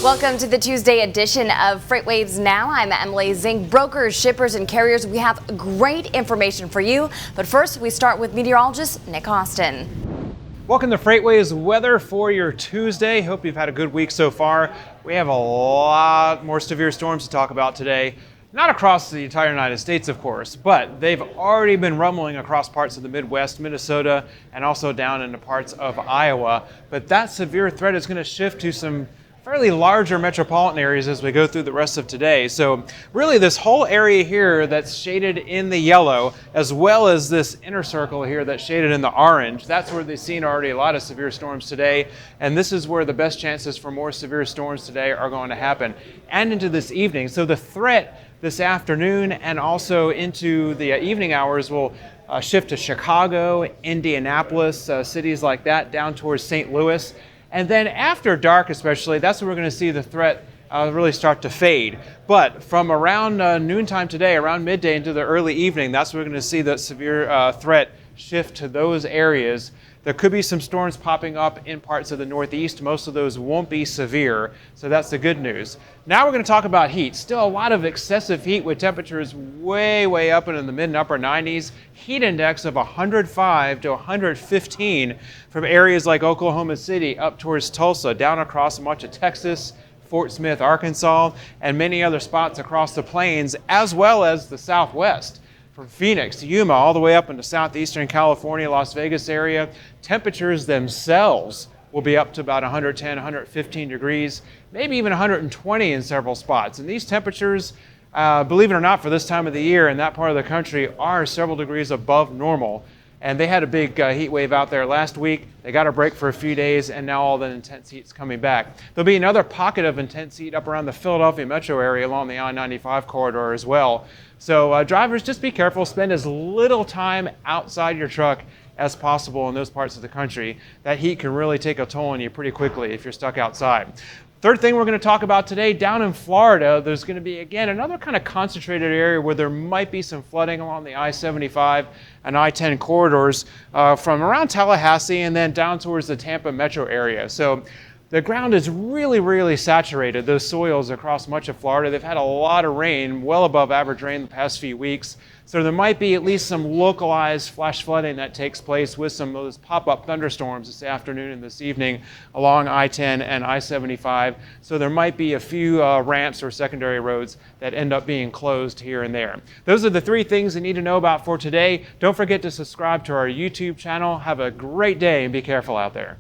Welcome to the Tuesday edition of FreightWaves Now. I'm Emily Zink. Brokers, shippers, and carriers, we have great information for you. But first, we start with meteorologist Nick Austin. Welcome to FreightWaves weather for your Tuesday. Hope you've had a good week so far. We have a lot more severe storms to talk about today. Not across the entire United States, of course, but they've already been rumbling across parts of the Midwest, Minnesota, and also down into parts of Iowa. But that severe threat is going to shift to some fairly larger metropolitan areas as we go through the rest of today. So really this whole area here that's shaded in the yellow, as well as this inner circle here that's shaded in the orange, that's where they've seen already a lot of severe storms today. And this is where the best chances for more severe storms today are going to happen and into this evening. So the threat this afternoon and also into the evening hours will shift to Chicago, Indianapolis, cities like that, down towards St. Louis. And then after dark especially, that's when we're going to see the threat really start to fade. But from around noontime today, around midday into the early evening, that's when we're going to see the severe threat shift to those areas. There could be some storms popping up in parts of the Northeast. Most of those won't be severe, so that's the good news. Now we're going to talk about heat. Still a lot of excessive heat with temperatures way up into the mid and upper 90s. Heat index of 105 to 115 from areas like Oklahoma City up towards Tulsa, down across much of Texas, Fort Smith, Arkansas, and many other spots across the plains, as well as the Southwest. From Phoenix to Yuma, all the way up into southeastern California, Las Vegas area, temperatures themselves will be up to about 110, 115 degrees, maybe even 120 in several spots. And these temperatures, believe it or not, for this time of the year in that part of the country are several degrees above normal. And they had a big heat wave out there last week. They got a break for a few days, and now all the intense heat's coming back. There'll be another pocket of intense heat up around the Philadelphia metro area along the I-95 corridor as well. So drivers, just be careful. Spend as little time outside your truck as possible in those parts of the country. That heat can really take a toll on you pretty quickly if you're stuck outside. Third thing we're going to talk about today, down in Florida, there's going to be, again, another kind of concentrated area where there might be some flooding along the I-75 and I-10 corridors from around Tallahassee and then down towards the Tampa metro area. So the ground is really saturated, those soils across much of Florida. They've had a lot of rain, well above average rain the past few weeks. So there might be at least some localized flash flooding that takes place with some of those pop-up thunderstorms this afternoon and this evening along I-10 and I-75. So there might be a few ramps or secondary roads that end up being closed here and there. Those are the three things you need to know about for today. Don't forget to subscribe to our YouTube channel. Have a great day and be careful out there.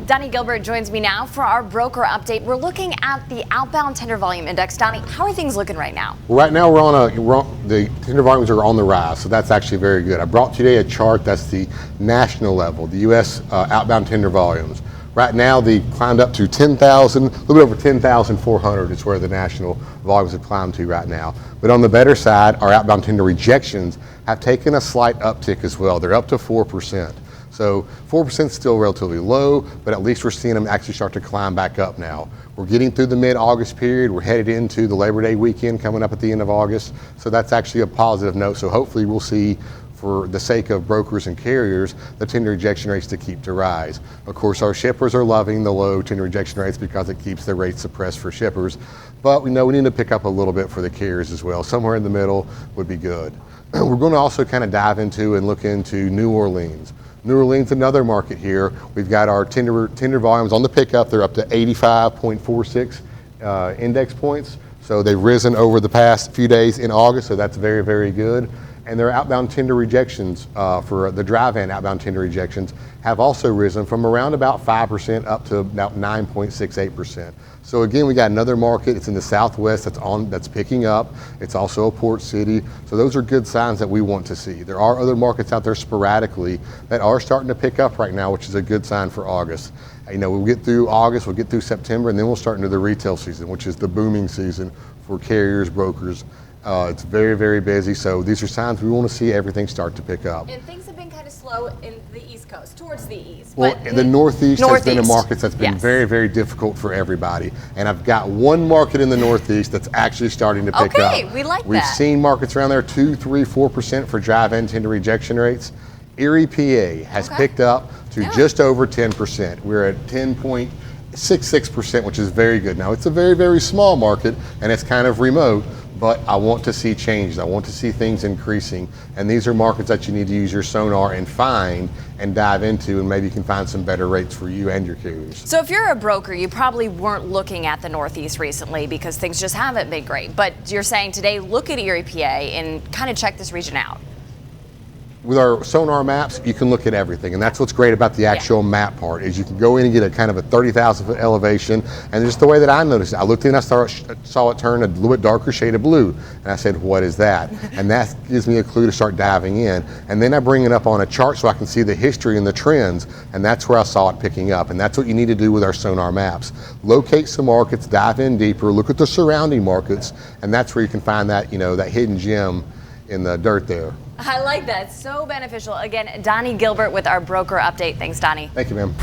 Donny Gilbert joins me now for our broker update. We're looking at the outbound tender volume index. Donny, how are things looking right now? Right now the tender volumes are on the rise, so that's actually very good. I brought today a chart that's the national level, the U.S. Outbound tender volumes. Right now they climbed up to 10,000, a little bit over 10,400 is where the national volumes have climbed to right now. But on the better side, our outbound tender rejections have taken a slight uptick as well. They're up to 4%. So 4% is still relatively low, but at least we're seeing them actually start to climb back up now. We're getting through the mid-August period. We're headed into the Labor Day weekend coming up at the end of August. So that's actually a positive note. So hopefully we'll see, for the sake of brokers and carriers, the tender rejection rates to keep to rise. Of course, our shippers are loving the low tender rejection rates because it keeps the rates suppressed for shippers. But we know we need to pick up a little bit for the carriers as well. Somewhere in the middle would be good. We're going to also kind of dive into and look into New Orleans. New Orleans, another market here. We've got our tender volumes on the pickup. They're up to 85.46 index points. So they've risen over the past few days in August, so that's very good. And their outbound tender rejections for the drive-in outbound tender rejections have also risen from around about 5% up to about 9.68%. So again, we got another market. It's in the Southwest that's picking up. It's also a port city. So those are good signs that we want to see. There are other markets out there sporadically that are starting to pick up right now, which is a good sign for August. You know, we'll get through August, we'll get through September, and then we'll start into the retail season, which is the booming season for carriers, brokers. It's very busy. So these are signs we want to see everything start to pick up. And things have been kind of slow in the East Coast, towards the East. Well, the Northeast has been a market that's been very difficult for everybody. And I've got one market in the Northeast that's actually starting to pick up. Okay, we like that. We've seen markets around there 2, 3, 4% for drive-in tender rejection rates. Erie, PA has picked up to just over 10%. We're at 10.8 6%, which is very good. Now, it's a very, very small market, and it's kind of remote, but I want to see changes. I want to see things increasing, and these are markets that you need to use your sonar and find and dive into, and maybe you can find some better rates for you and your carriers. So if you're a broker, you probably weren't looking at the Northeast recently because things just haven't been great, but you're saying today, look at Erie, PA, and kind of check this region out. With our sonar maps, you can look at everything, and that's what's great about the actual map part, is you can go in and get a kind of a 30,000 foot elevation, and just the way that I noticed it, I looked in and I saw it turn a little bit darker shade of blue, and I said, what is that? And that gives me a clue to start diving in, and then I bring it up on a chart so I can see the history and the trends, and that's where I saw it picking up, and that's what you need to do with our sonar maps. Locate some markets, dive in deeper, look at the surrounding markets, and that's where you can find that, that hidden gem in the dirt there. I like that. So beneficial. Again, Donny Gilbert with our broker update. Thanks, Donny. Thank you, ma'am.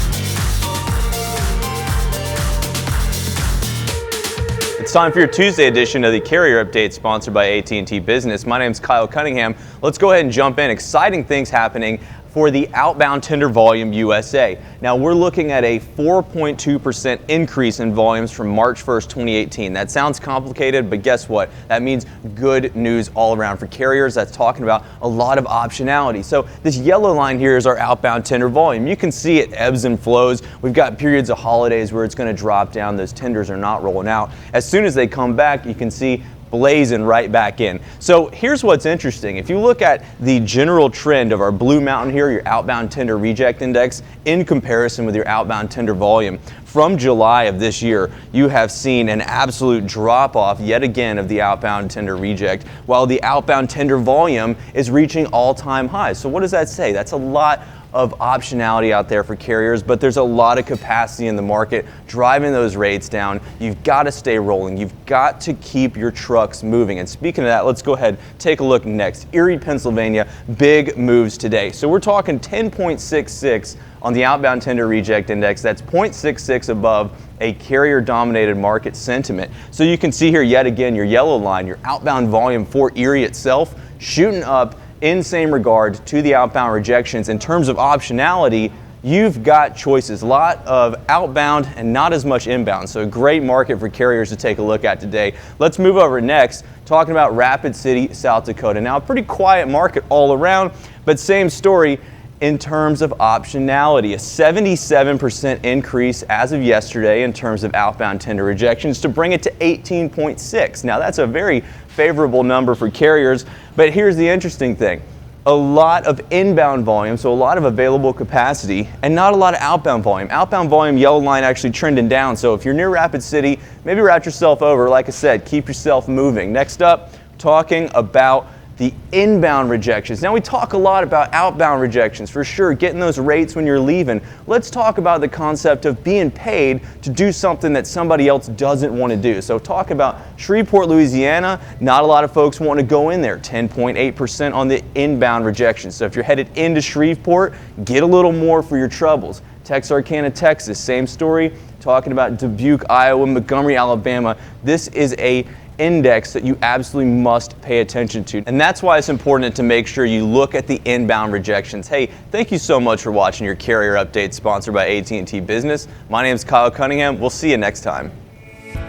It's time for your Tuesday edition of the Carrier Update, sponsored by AT&T Business. My name is Kyle Cunningham. Let's go ahead and jump in. Exciting things happening for the outbound tender volume USA. Now we're looking at a 4.2% increase in volumes from March 1st, 2018. That sounds complicated, but guess what? That means good news all around for carriers. That's talking about a lot of optionality. So this yellow line here is our outbound tender volume. You can see it ebbs and flows. We've got periods of holidays where it's going to drop down. Those tenders are not rolling out. As soon as they come back, you can see blazing right back in. So here's what's interesting. If you look at the general trend of our blue mountain here, your outbound tender reject index, in comparison with your outbound tender volume, from July of this year, you have seen an absolute drop off yet again of the outbound tender reject, while the outbound tender volume is reaching all-time highs. So what does that say? That's a lot of optionality out there for carriers, but there's a lot of capacity in the market driving those rates down. You've got to stay rolling. You've got to keep your trucks moving. And speaking of that, let's go ahead and take a look next. Erie, Pennsylvania, big moves today. So we're talking 10.66 on the outbound tender reject index. That's 0.66 above a carrier-dominated market sentiment. So you can see here yet again your yellow line, your outbound volume for Erie itself, shooting up in same regard to the outbound rejections. In terms of optionality, you've got choices, a lot of outbound and not as much inbound. So a great market for carriers to take a look at today. Let's move over next, talking about Rapid City, South Dakota. Now a pretty quiet market all around, but same story in terms of optionality. A 77% increase as of yesterday in terms of outbound tender rejections to bring it to 18.6. Now that's a very favorable number for carriers, but here's the interesting thing. A lot of inbound volume, so a lot of available capacity, and not a lot of outbound volume. Outbound volume, yellow line actually trending down, so if you're near Rapid City, maybe route yourself over. Like I said, keep yourself moving. Next up, talking about the inbound rejections. Now we talk a lot about outbound rejections, for sure, getting those rates when you're leaving. Let's talk about the concept of being paid to do something that somebody else doesn't want to do. So talk about Shreveport, Louisiana, not a lot of folks want to go in there, 10.8% on the inbound rejections. So if you're headed into Shreveport, get a little more for your troubles. Texarkana, Texas, same story, talking about Dubuque, Iowa, Montgomery, Alabama. This is a index that you absolutely must pay attention to. And that's why it's important to make sure you look at the inbound rejections. Hey, thank you so much for watching your Carrier Update, sponsored by AT&T Business. My name is Kyle Cunningham. We'll see you next time.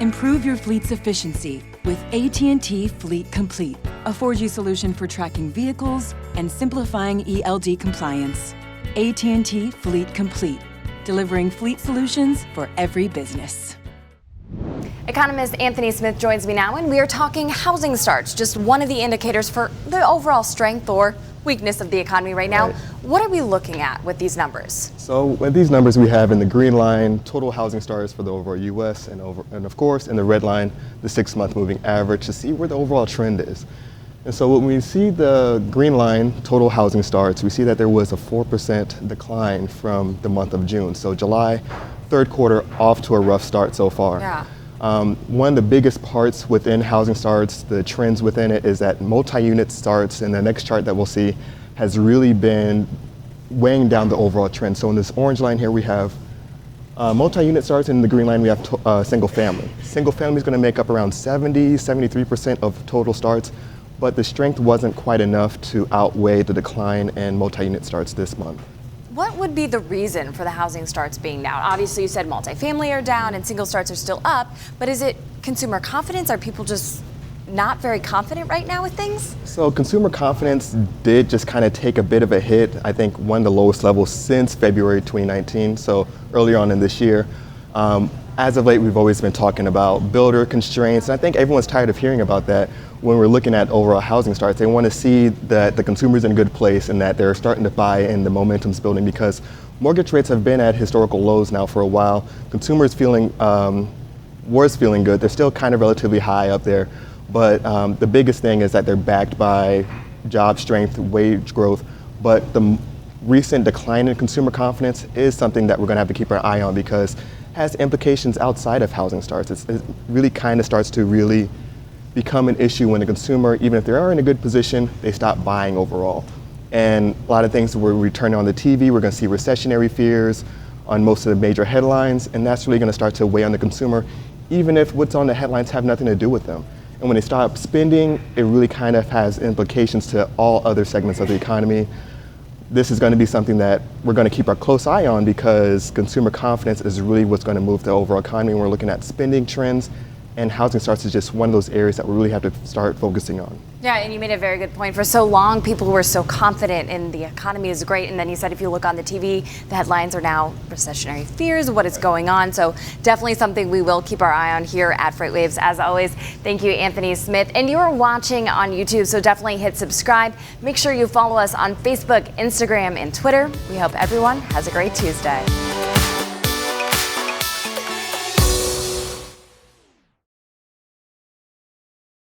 Improve your fleet's efficiency with AT&T Fleet Complete, a 4G solution for tracking vehicles and simplifying ELD compliance. AT&T Fleet Complete, delivering fleet solutions for every business. Economist Anthony Smith joins me now, and we are talking housing starts, just one of the indicators for the overall strength or weakness of the economy right now. Right. What are we looking at with these numbers? So with these numbers, we have in the green line total housing starts for the overall U.S. and of course in the red line the 6-month moving average to see where the overall trend is. And so when we see the green line total housing starts, we see that there was a 4% decline from the month of June. So July, third quarter, off to a rough start so far. Yeah. One of the biggest parts within housing starts, the trends within it, is that multi-unit starts, and the next chart that we'll see has really been weighing down the overall trend. So in this orange line here we have multi-unit starts, and in the green line we have single family. Single family is going to make up around 73% of total starts, but the strength wasn't quite enough to outweigh the decline in multi-unit starts this month. what would be the reason for the housing starts being down? Obviously, you said multifamily are down and single starts are still up, but is it consumer confidence? Are people just not very confident right now with things? So consumer confidence did just kind of take a bit of a hit. I think one of the lowest levels since February 2019, so earlier on in this year. As of late, we've always been talking about builder constraints, and I think everyone's tired of hearing about that when we're looking at overall housing starts. They want to see that the consumer's in a good place and that they're starting to buy and the momentum's building, because mortgage rates have been at historical lows now for a while. Consumers was feeling good. They're still kind of relatively high up there, but the biggest thing is that they're backed by job strength, wage growth, but the recent decline in consumer confidence is something that we're going to have to keep our eye on, because has implications outside of housing starts. It really kind of starts to really become an issue when the consumer, even if they are in a good position, they stop buying overall. And a lot of things where we turn on the TV, we're going to see recessionary fears on most of the major headlines, and that's really going to start to weigh on the consumer, even if what's on the headlines have nothing to do with them. And when they stop spending, it really kind of has implications to all other segments of the economy. This is going to be something that we're going to keep our close eye on, because consumer confidence is really what's going to move the overall economy. We're looking at spending trends, and housing starts is just one of those areas that we really have to start focusing on. Yeah, and you made a very good point. For so long, people were so confident in the economy is great, and then you said if you look on the TV, the headlines are now recessionary fears, what is going on. So definitely something we will keep our eye on here at FreightWaves. As always, thank you, Anthony Smith. And you're watching on YouTube, so definitely hit subscribe. Make sure you follow us on Facebook, Instagram, and Twitter. We hope everyone has a great Tuesday.